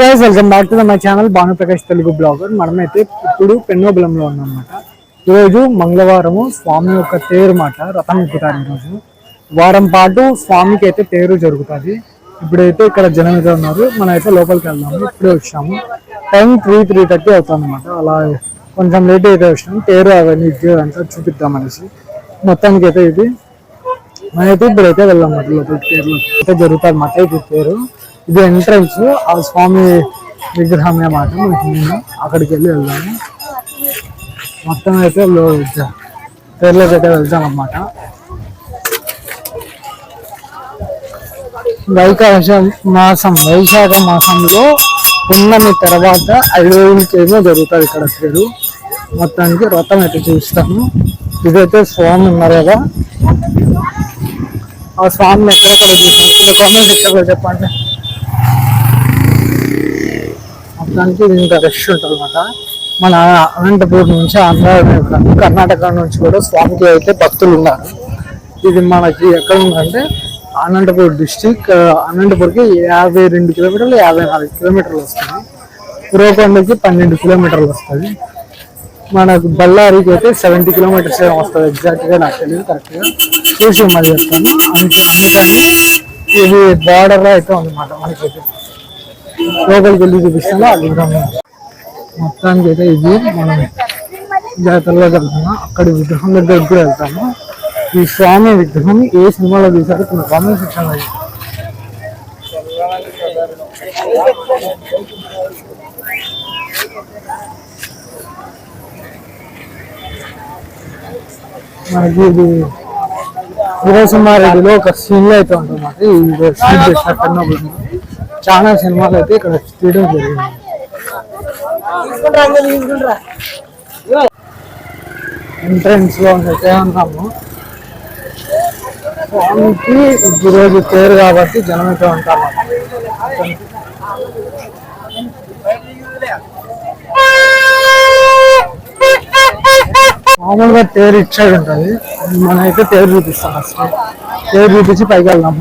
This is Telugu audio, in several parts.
Guys welcome back to my channel Bhanuprakash Telugu blogger. మనమైతే ఇప్పుడు పెన్నోబిలంలో ఉన్నామన్నమాట. ఈరోజు మంగళవారము స్వామి యొక్క తేరు మాట రథం ఎక్కుతారు. ఈరోజు వారం పాటు స్వామికి అయితే తేరు జరుగుతుంది. ఇప్పుడైతే ఇక్కడ జనం అయితే ఉన్నారు. మనం అయితే లోపలికి వెళ్దాము. ఇప్పుడే వచ్చాము. టైం 3:30 అవుతుంది అనమాట. అలా కొంచెం లేట్ అయితే వచ్చాము. తేరు అవన్నీ అంతా చూపిద్దామనేసి మొత్తానికి అయితే ఇది మనైతే ఇప్పుడైతే వెళ్దాం అన్నమాట. లోపలికి తేరులో అయితే జరుగుతుంది అన్నమాట. ఇది తేరు, ఇది ఎంట్రన్స్. ఆ స్వామి విగ్రహం అన్నమాట. మనకి అక్కడికి వెళ్దాము. మొత్తం అయితే తేరులోకి అయితే వెళ్తాం అన్నమాట. వైశాఖ మాసంలో పున్నమి తర్వాత 5 రోజులకేమో జరుగుతుంది ఇక్కడ తేరు. మొత్తానికి రథం అయితే చూస్తాము. ఇదైతే స్వామి ఉన్నారు కదా, ఆ స్వామిని ఎక్కడెక్కడ చూసాం కామెంట్ సెక్షన్లో చెప్పండి. మొత్తానికి ఇది ఇంకా రష్ ఉంటుంది అనమాట. మన అనంతపూర్ నుంచి కర్ణాటక నుంచి కూడా స్వామికి అయితే భక్తులు ఉన్నారు. ఇది మనకి ఎక్కడ ఉందంటే అనంతపూర్ డిస్టిక్. అనంతపూర్కి 52 కిలోమీటర్లు 54 కిలోమీటర్లు వస్తుంది. ఉరవకొండకి 12 కిలోమీటర్లు వస్తుంది. మనకు బళ్ళారికి అయితే 70 కిలోమీటర్స్ వస్తుంది. ఎగ్జాక్ట్గా నాకు తెలియదు, కరెక్ట్గా చూసి మళ్ళీ చెప్తాను. అందుకని ఇది బార్డర్ అయితే ఉందన్నమాట. మనకైతే లోపలికి వెళ్ళి చూపిస్తాను ఆ విగ్రహం. మొత్తానికి అయితే ఇది మనం జాతరలో వెళ్తాము. అక్కడి విగ్రహం దగ్గరికి కూడా వెళ్తాము. ఈ స్వామి విగ్రహం ఏ సినిమాలో చూసారో కొన్ని కామెంట్ సెక్షన్లో మనకి ఇది వీరసింహారెడ్డిలో ఒక సీన్లో అయితే ఉంటుందన్నమాట. ఇది షూట్ చేసిన పెన్నోబిలంలో చాలా సినిమాలు అయితే ఇక్కడ తీయడం జరిగింది. ఎంట్రన్స్ లో అయితే ఉన్నాము. స్వామికి ఈరోజు తేరు కాబట్టి జనం అయితే ఉంటాము. మామూలుగా తేరు ఇచ్చేది ఉంటుంది. మనమైతే తేరు చూపిస్తాం. ఫస్ట్ తేరు చూపించి పైకి వెళ్దాం.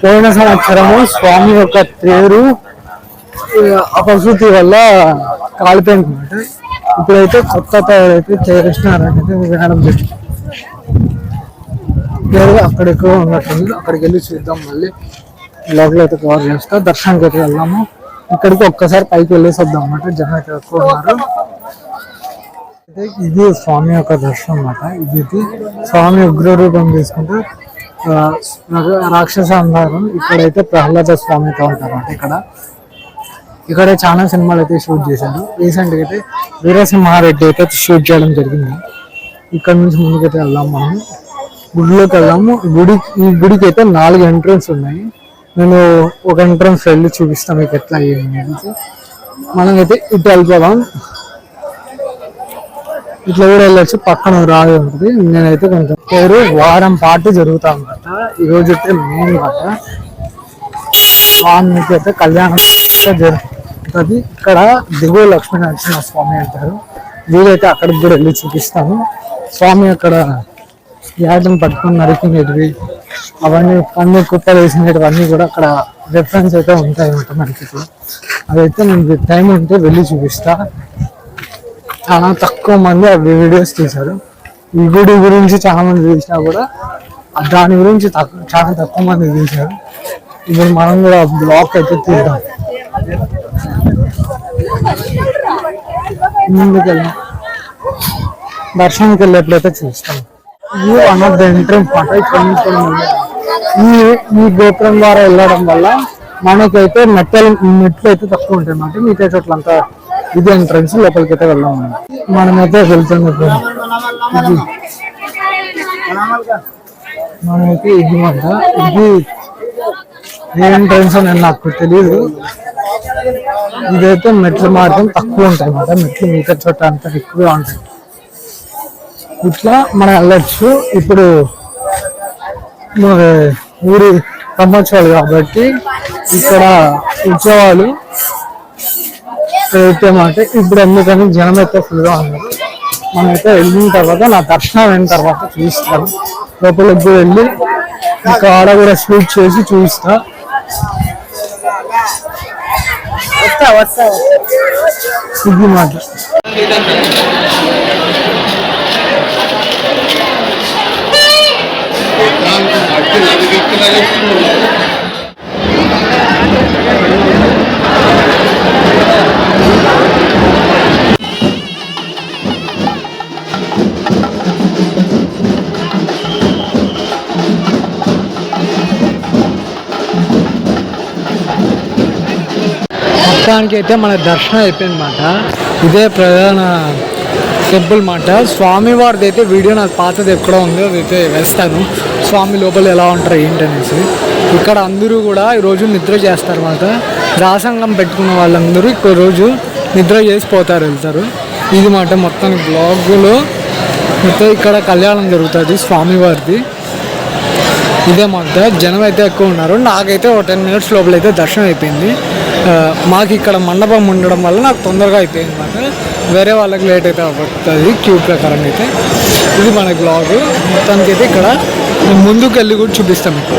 పోయిన సంవత్సరము స్వామి యొక్క తేరు అపశృతి వల్ల కాలిపోయింది అనమాట. ఇప్పుడైతే కొత్త తేరు అయితే చేసినారంటే వినడం జరిగింది. తేరు అక్కడ ఎక్కువ ఉన్నట్టుంది. అక్కడికి వెళ్ళి చూద్దాం. మళ్ళీ లోపల అయితే కవర్ చేస్తా. దర్శనానికి అయితే వెళ్దాము. ఇక్కడికి ఒక్కసారి పైకి వెళ్ళేసి వద్దాం అన్నమాట. జనం అయితే ఎక్కువ ఉన్నారు. ఇది స్వామి యొక్క దర్శనం అన్నమాట. ఇది స్వామి ఉగ్ర రూపం తీసుకుంటే రాక్షస అందారం. ఇక్కడైతే ప్రహ్లాద స్వామితో ఉంటారు అన్నమాట. ఇక్కడ చాలా సినిమాలు అయితే షూట్ చేశారు. రీసెంట్గా అయితే వీరసింహారెడ్డి అయితే షూట్ చేయడం జరిగింది. ఇక్కడ నుంచి ముందుకైతే వెళ్దాం. మనం గుడిలోకి వెళ్దాము. ఈ గుడికి అయితే 4 ఎంట్రన్స్ ఉన్నాయి. నేను ఒక ఎంట్రన్స్ వెళ్ళి చూపిస్తాను మీకు ఎట్లా అయ్యింది. మనం అయితే ఇటు వెళ్ళిపోదాం. ఇట్లా కూడా వెళ్ళొచ్చు. పక్కన రాయి ఉంటుంది. నేనైతే కొంచెం పేరు వారం పాటు జరుగుతా అన్నమాట. ఈరోజు అయితే మెయిన్ మాట స్వామికి అయితే కళ్యాణం జరుగుతుంది. ఇక్కడ దిగువ లక్ష్మీనరసింహ స్వామి అంటారు. వీలైతే అక్కడికి కూడా వెళ్ళి చూపిస్తాను. స్వామి అక్కడ యాటను పట్టుకొని నరికినవి అవన్నీ అన్ని కుప్పలు వేసినవన్నీ కూడా అక్కడ రెఫరెన్స్ అయితే ఉంటాయి అన్నమాట మనకి. అదైతే నేను టైం ఉంటే వెళ్ళి చూపిస్తా. చాలా తక్కువ మంది అవి వీడియోస్ తీశారు. ఈ గుడి గురించి చాలా మంది తీసినా కూడా దాని గురించి చాలా తక్కువ మంది తీశారు. ఇప్పుడు మనం కూడా బ్లాగ్ అయితే తీద్దాం. ముందుకెళ్ళాం. దర్శనానికి వెళ్ళేప్పుడైతే చూస్తాం. ఇది వన్ ఆఫ్ ద ఎంట్రన్స్ మాట. ఇక్కడ ఈ గోపురం ద్వారా వెళ్ళడం వల్ల మనకైతే మెట్లు అయితే తక్కువ ఉంటాయి అన్నమాట. మిగతా చోట్లంతా ఇది ఎంట్రన్స్. లోపలికి అయితే వెళ్దాం. మనమైతే వెళ్తున్నప్పుడు మనమైతే ఇది మాట. ఇది ఏ ఎంట్రన్స్ అని నాకు తెలియదు. ఇదైతే మెట్ల మార్గం తక్కువ ఉంటాయి అన్నమాట. మెట్లు మిగతా చోట అంతా ఎక్కువగా ఉంటాయి. ఇట్లా మనం వెళ్ళచ్చు. ఇప్పుడు ఊరి బ్రహ్మోత్సవాలు కాబట్టి ఇక్కడ ఉత్సవాలు అయితే మాట. ఇప్పుడు ఎందుకని జనం అయితే ఫుల్గా ఉన్నారు. మనమైతే వెళ్ళిన తర్వాత నా దర్శనం అయిన తర్వాత చూపిస్తాను. లోపలికి వెళ్ళి ఇంకా ఆడ కూడా స్వీట్ చేసి చూపిస్తా. ఇది మాట మొత్తానికి అయితే మన దర్శనం అయిపోయింది అన్నమాట. ఇదే ప్రధాన టెంపుల్ మాట. స్వామివారిది అయితే వీడియో నాకు పాతది ఎక్కడో ఉందో అదైతే వేస్తాను. స్వామి లోపల ఎలా ఉంటారు ఏంటనేసి. ఇక్కడ అందరూ కూడా ఈరోజు నిద్ర చేస్తారన్నమాట. దాసంగం పెట్టుకున్న వాళ్ళందరూ ఇక్కడ రోజు నిద్ర చేసి వెళ్తారు. ఇది మాట మొత్తం బ్లాగులో మొత్తం ఇక్కడ కళ్యాణం జరుగుతుంది స్వామివారిది. ఇదే మాట. జనం అయితే ఎక్కువ ఉన్నారు. నాకైతే ఒక 10 minutes లోపల అయితే దర్శనం అయిపోయింది. మాకు ఇక్కడ మండపం ఉండడం వల్ల నాకు తొందరగా అయిపోయింది అన్నమాట. వేరే వాళ్ళకి లేట్ అయితే అవుతుంది క్యూ ప్రకారం అయితే. ఇది మన బ్లాగ్. మొత్తానికి అయితే ఇక్కడ ముందుకు వెళ్ళి కూడా చూపిస్తాం మీకు.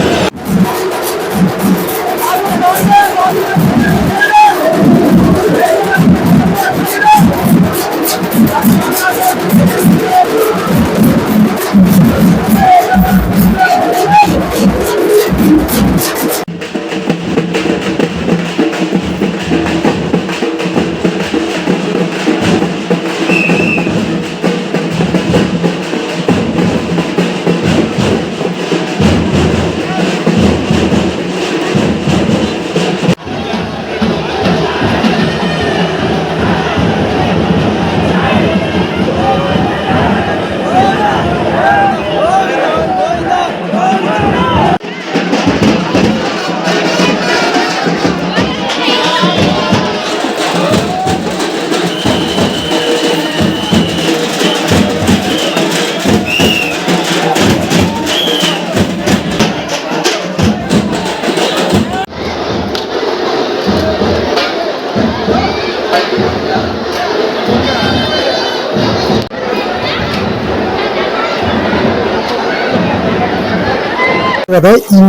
కదా ఈ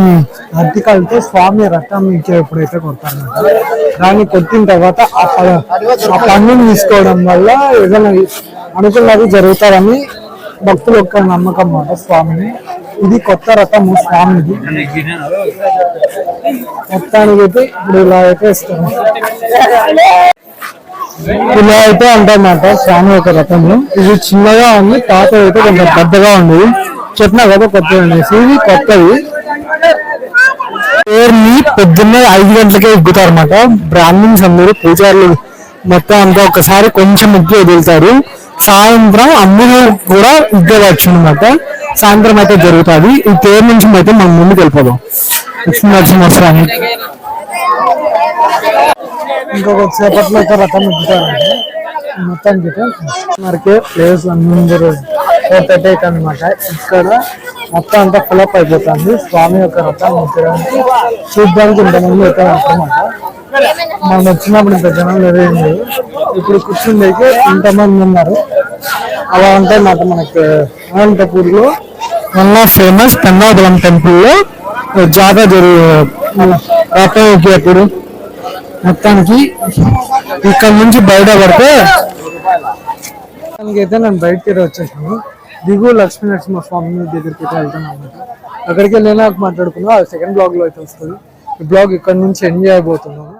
అరటికాయలతో స్వామి రథం ఎప్పుడైతే కొడతారన్నమాట. దాన్ని కొట్టిన తర్వాత ఆ పండుని తీసుకోవడం వల్ల ఏదైనా అనుకున్నది జరుగుతారని భక్తుల యొక్క నమ్మకం అన్నమాట స్వామిని. ఇది కొత్త రథము స్వామిది. మొత్తానికి అయితే ఇప్పుడు ఇలా అయితే ఇస్తాము. ఇలా అయితే అంటమాట స్వామి యొక్క రథము. ఇది చిన్నగా ఉంది, పాత అయితే కొంచెం పెద్దగా ఉండేది. చెప్పినా కదా కొత్తది అనేసి. ఇది కొత్తది. పేరుని పొద్దున్నే 5 గంటలకే ఎగ్గుతారు అన్నమాట. బ్రాహ్మణ్స్ అందరూ పూజారులు మొత్తం అంతా ఒకసారి కొంచెం ఎగ్గి వదులుతారు. సాయంత్రం అందరూ కూడా ఇగ్గవచ్చు అనమాట. సాయంత్రం అయితే జరుగుతుంది. ఈ పేరు నుంచి అయితే మనం ముందుకు వెళ్ళిపోదాం. లక్ష్మీ నరసింహస్వామి ఇంకొక సేపట్లో అయితే రథం ఎగ్గుతారండి. మొత్తానికి మనకి ప్లేస్ అందరూ 4:30 అనమాట. ఇక్కడ మొత్తం అంతా ఫిలప్ అయిపోతుంది. స్వామి యొక్క రథం ఎక్కడానికి చూడడానికి ఇంతమంది అయితే అనమాట. మనం వచ్చినప్పుడు ఇంత జనం లేదు. ఇప్పుడు కూర్చుండేకి ఇంతమంది ఉన్నారు. అలా ఉంటాయి మాట. మనకి అనంతపూర్లో వన్ ఆఫ్ ఫేమస్ పెన్నాబలం టెంపుల్లో జాతర రథం ఎక్కేప్పుడు మొత్తానికి ఇక్కడ నుంచి బయటపడితే అయితే నేను బయటకి వచ్చేసాను. దిగు లక్ష్మీ నరసింహస్వామి దగ్గరికి అయితే వెళ్తాను అనమాట. అక్కడికి వెళ్ళి నాకు మాట్లాడుకున్నా. సెకండ్ బ్లాగ్ లో అయితే వస్తుంది. ఈ బ్లాగ్ ఇక్కడ నుంచి ఎండ్ చేయబోతున్నాను.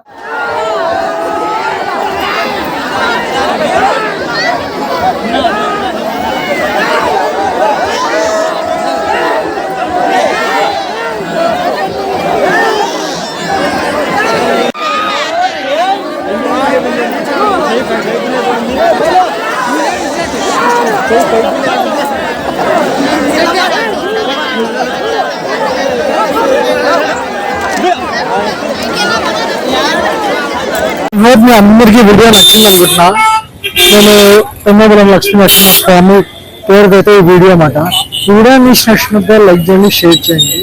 మీ అందరికీ వీడియో నచ్చింది అనుకుంటున్నా. నేను పెన్నాబలం లక్ష్మీ నరసింహస్వామి పేరుకైతే ఈ వీడియో అన్నమాట. ఈ వీడియో మీకు నచ్చినట్లయితే లైక్ చేయండి, షేర్ చేయండి.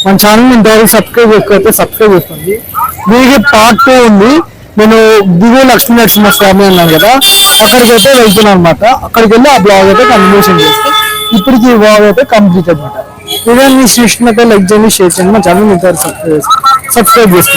మన ఛానల్ ఇంతవరకు సబ్స్క్రైబ్ చేసుకోకపోతే సబ్స్క్రైబ్ చేసుకోండి. దీనికి పార్ట్ 2 ఉంది. నేను దిగువ లక్ష్మీ నరసింహ స్వామి అన్నాను కదా, అక్కడికి అయితే వెళ్తున్నాను అనమాట. అక్కడికి వెళ్ళి ఆ బ్లాగ్ అయితే కంటిన్యూషన్ చేస్తాను. ఇప్పటికి ఈ బ్లాగ్ అయితే కంప్లీట్ అనమాట. ఇదే మీ సృష్టి లైక్ చేయండి, షేర్ చేయండి, మా ఛానల్ సబ్స్క్రైబ్ చేసుకోండి.